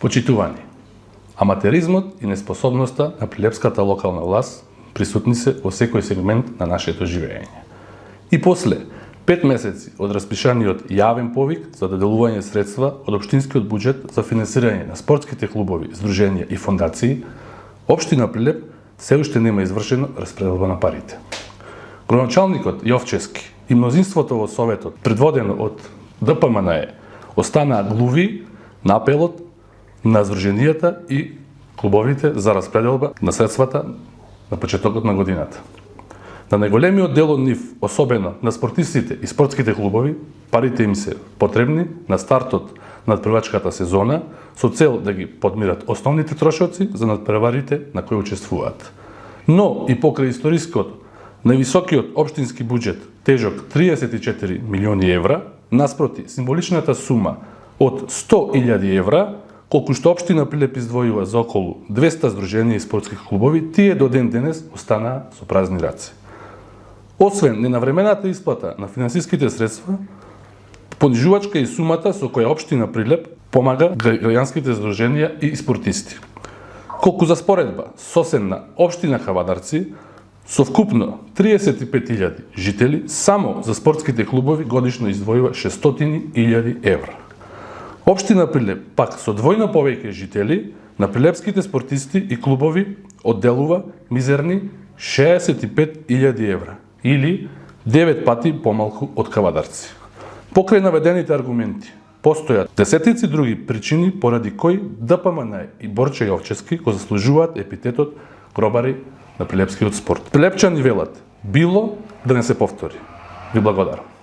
Почитувани, аматеризмот и неспособноста на прилепската локална власт присутни се во секој сегмент на нашето живење. И после 5 месеци од распишаниот јавен повик за доделување средства од општинскиот буџет за финансирање на спортските клубови, здруженија и фондации, општина Прилеп се уште нема извршено распределба на парите. Градоначалникот Јовчевски и мнозинството во советот, предводено од ДПМНЕ, останаа глуви на апелот на здруженијата и клубовите за распределба на средствата на почетокот на годината. На најголемиот дел од нив, особено на спортистите и спортските клубови, парите им се потребни на стартот на надпреварската сезона со цел да ги подмират основните трошоци за надпреварите на кои учествуваат. Но и покрај историскот највисокиот општински буџет, тежок 34 милиони евра, наспроти символичната сума од 100.000 евра, колку што општина Прилеп издвојува за околу 200 здруженија и спортски клубови, тие до ден денес останаа со празни раце. Освен ненавремената исплата на финансиските средства, понижувачка и сумата со која општина Прилеп помага граѓанските здруженија и спортисти. Колку за споредба, соседна општина Кавадарци, со вкупно 35.000 жители, само за спортските клубови годишно издвојува 600.000 евра. Општина Прилеп, пак со двојно повеќе жители, на прилепските спортисти и клубови одделува мизерни 65.000 евра, или 9 пати помалку од Кавадарци. Покрај наведените аргументи, постојат десетици други причини поради кои ДПМНЕ и Борче Јовчевски го заслужуваат епитетот гробари на прилепскиот спорт. Прилепчани велат, било да не се повтори. Ви благодарам.